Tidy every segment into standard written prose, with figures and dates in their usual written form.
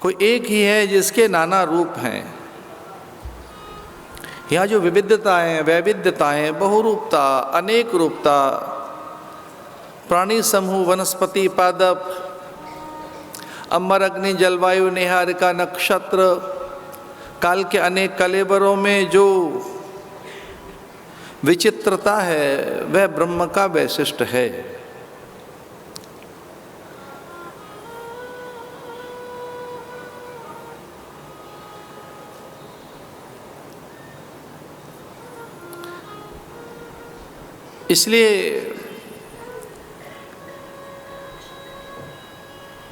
कोई एक ही है जिसके नाना रूप हैं। यहाँ जो विविधताएं, वैविध्यताएं, बहुरूपता, अनेक रूपता, प्राणी समूह, वनस्पति, पादप, अमर, अग्नि, जलवायु, निहारिका, नक्षत्र, काल के अनेक कलेबरों में जो विचित्रता है वह ब्रह्म का वैशिष्ट्य है। इसलिए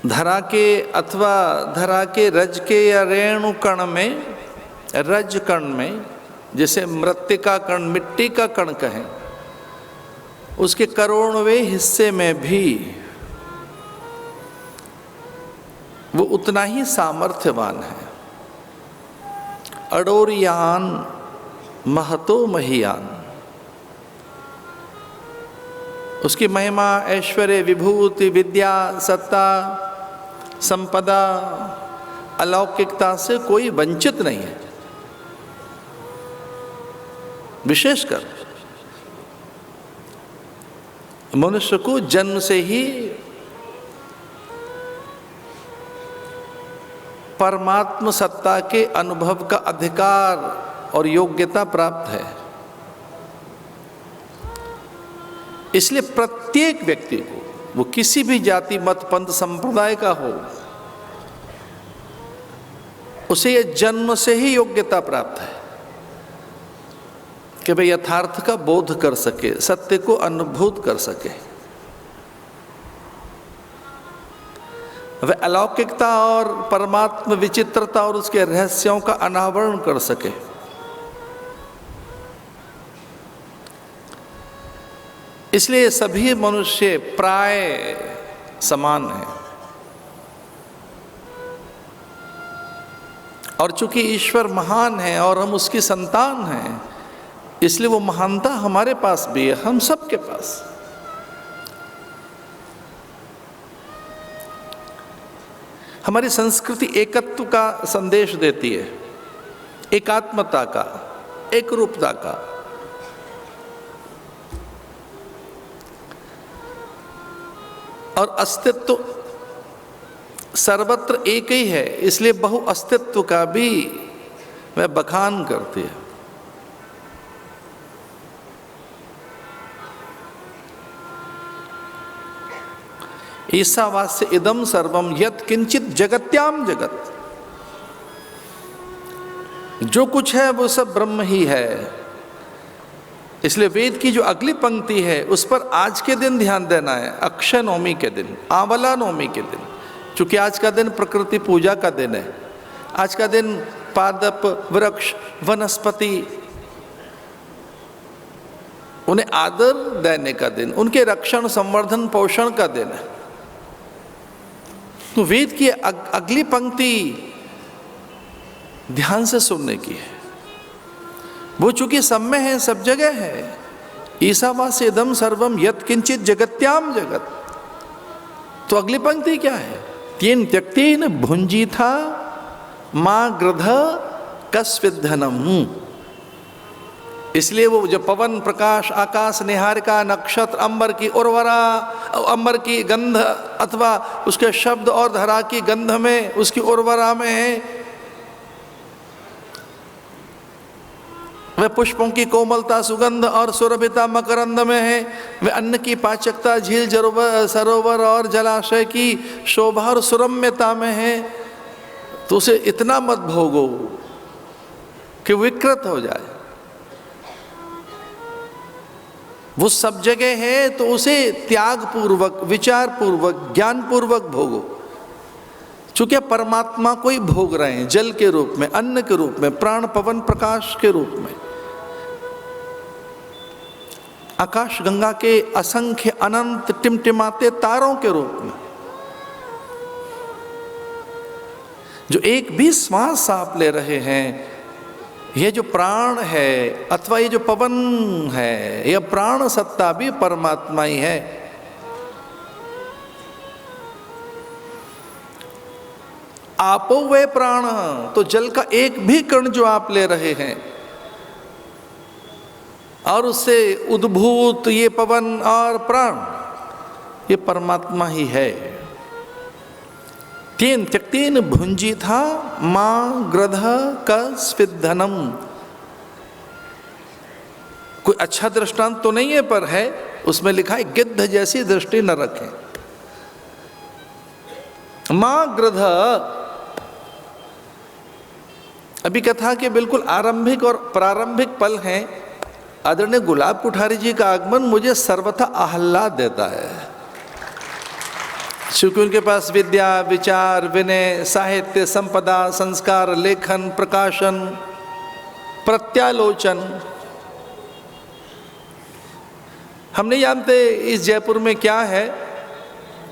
धरा के अथवा धरा के रज के या रेणु कण में, रज कण में, जैसे मृत्तिका कण, मिट्टी का कण कहें, उसके करोड़वें हिस्से में भी वो उतना ही सामर्थ्यवान है। अडोरियान महतो महियान, उसकी महिमा, ऐश्वर्य, विभूति, विद्या, सत्ता, संपदा, अलौकिकता से कोई वंचित नहीं है। विशेषकर मनुष्य को जन्म से ही परमात्म सत्ता के अनुभव का अधिकार और योग्यता प्राप्त है। इसलिए प्रत्येक व्यक्ति को, वो किसी भी जाति, मत, पंथ, संप्रदाय का हो, उसे यह जन्म से ही योग्यता प्राप्त है कि वह यथार्थ का बोध कर सके, सत्य को अनुभूत कर सके, वह अलौकिकता और परमात्म विचित्रता और उसके रहस्यों का अनावरण कर सके। इसलिए सभी मनुष्य प्राय समान हैं। और चूंकि ईश्वर महान है और हम उसकी संतान हैं, इसलिए वो महानता हमारे पास भी है, हम सबके पास। हमारी संस्कृति एकत्व का संदेश देती है, एकात्मता का, एक रूपता का। और अस्तित्व सर्वत्र एक ही है, इसलिए बहु अस्तित्व का भी वह बखान करती है। ईसावास्य इदम सर्वम यत् किंचित जगत्याम जगत, जो कुछ है वो सब ब्रह्म ही है। इसलिए वेद की जो अगली पंक्ति है उस पर आज के दिन ध्यान देना है, अक्षय नवमी के दिन, आंवला नवमी के दिन। चूंकि आज का दिन प्रकृति पूजा का दिन है, आज का दिन पादप, वृक्ष, वनस्पति, उन्हें आदर देने का दिन, उनके रक्षण, संवर्धन, पोषण का दिन है। तो वेद की अगली पंक्ति ध्यान से सुनने की है। वो चूंकि सब में है, सब जगह है। ईसावास्येदम सर्वम यत् किंचित जगत्याम जगत। तो अगली पंक्ति क्या है? तीन त्यक्तेन भुंजी था मां गृध कस्विद्धनम। इसलिए वो जो पवन, प्रकाश, आकाश, निहारिका, नक्षत्र, अंबर की उर्वरा, अंबर की गंध अथवा उसके शब्द और धरा की गंध में, उसकी उर्वरा में है, वह पुष्पों की कोमलता, सुगंध और सुरभिता मकरंद में है, वह अन्न की पाचकता, झील, सरोवर और जलाशय की शोभा और सुरम्यता में है। तो उसे इतना मत भोगो कि विकृत हो जाए। वो सब जगह है तो उसे त्याग पूर्वक, विचार पूर्वक, ज्ञान पूर्वक भोगो। चूंकि परमात्मा को ही भोग रहे हैं, जल के रूप में, अन्न के रूप में, प्राण, पवन, प्रकाश के रूप में, आकाश गंगा के असंख्य अनंत टिमटिमाते तारों के रूप में। जो एक भी श्वास आप ले रहे हैं, ये जो प्राण है अथवा ये जो पवन है, यह प्राण सत्ता भी परमात्मा ही है। आपो वे प्राण, तो जल का एक भी कण जो आप ले रहे हैं और उससे उद्भूत ये पवन और प्राण, ये परमात्मा ही है। तेन त्यक्तेन भुंजी था मां ग्रध कस्विद्धनम। कोई अच्छा दृष्टांत तो नहीं है, पर है उसमें लिखा है गिद्ध जैसी दृष्टि न रखें। मां ग्रध, अभी कथा के बिल्कुल आरंभिक और प्रारंभिक पल हैं। आदरणीय गुलाब कुठारी जी का आगमन मुझे सर्वथा आह्लाद देता है, क्योंकि उनके पास विद्या, विचार, विनय, साहित्य, संपदा, संस्कार, लेखन, प्रकाशन, प्रत्यालोचन। हम नहीं जानते इस जयपुर में क्या है,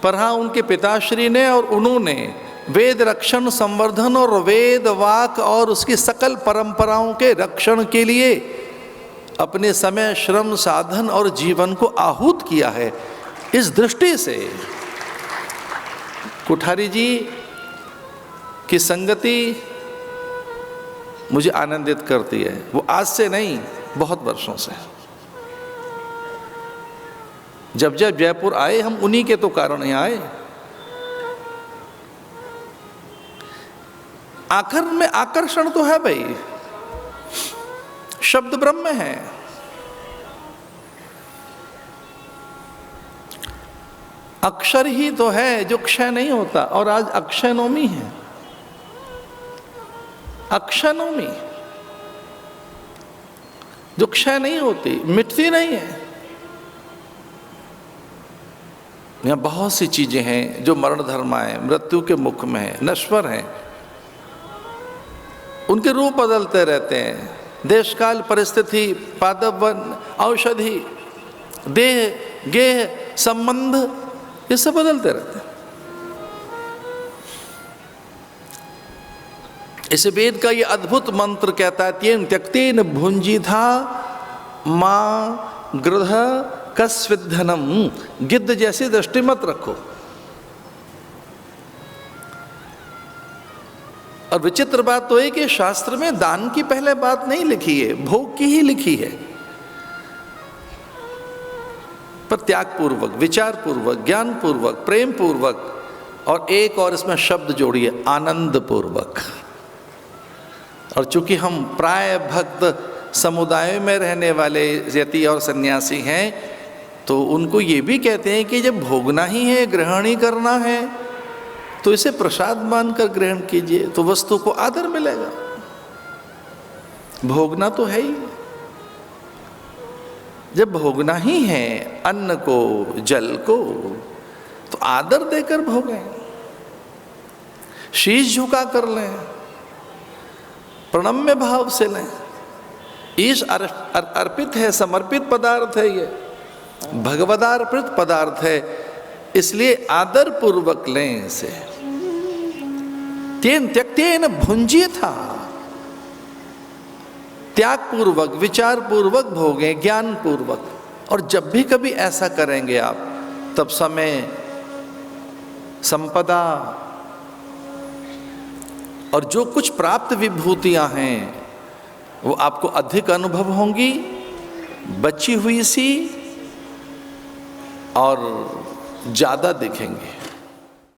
पर हाँ उनके पिताश्री ने और उन्होंने वेद रक्षण, संवर्धन और वेद वाक और उसकी सकल परंपराओं के रक्षण के लिए अपने समय, श्रम, साधन और जीवन को आहूत किया है। इस दृष्टि से कुठारी जी की संगति मुझे आनंदित करती है। वो आज से नहीं, बहुत वर्षों से। जब जब जयपुर आए हम उन्हीं के तो कारण ही आए। आखिर में आकर्षण तो है भाई, शब्द ब्रह्म है। अक्षर ही तो है जो क्षय नहीं होता, और आज अक्षय नवमी है। अक्षय नवमी जो क्षय नहीं होती, मिटती नहीं है। यहाँ बहुत सी चीजें हैं जो मरण धर्माएं, मृत्यु के मुख में है, नश्वर हैं। उनके रूप बदलते रहते हैं। देश काल, परिस्थिति, पादप वन, औषधि, देह, गेह, संबंध, ये सब बदलते रहते हैं। इस वेद का ये अद्भुत मंत्र कहता है, तेन त्यक्तेन भुंजीथा मां गृध कस्विद्धनम। गिद्ध जैसी दृष्टि मत रखो। और विचित्र बात तो है कि शास्त्र में दान की पहले बात नहीं लिखी है, भोग की ही लिखी है। पर त्याग पूर्वक, विचार पूर्वक, ज्ञान पूर्वक, प्रेम पूर्वक, और एक और इसमें शब्द जोड़िए, आनंद पूर्वक। और चूंकि हम प्राय भक्त समुदाय में रहने वाले यति और सन्यासी हैं, तो उनको ये भी कहते हैं कि जब भोगना ही है, ग्रहण ही करना है, तो इसे प्रसाद मानकर ग्रहण कीजिए, तो वस्तु को आदर मिलेगा। भोगना तो है ही। जब भोगना ही है अन्न को, जल को, तो आदर देकर भोगें, शीश झुका कर लें, प्रणम्य भाव से लें। ईश अर्पित है, समर्पित पदार्थ है, ये भगवदार्पित पदार्थ है, इसलिए आदर पूर्वक लें इसे। तेन त्यक्तेन भुंजी था, त्याग पूर्वक, विचार पूर्वक भोगें, ज्ञान पूर्वक। और जब भी कभी ऐसा करेंगे आप, तब समय, संपदा और जो कुछ प्राप्त विभूतियां हैं वो आपको अधिक अनुभव होंगी, बची हुई सी और ज्यादा दिखेंगे।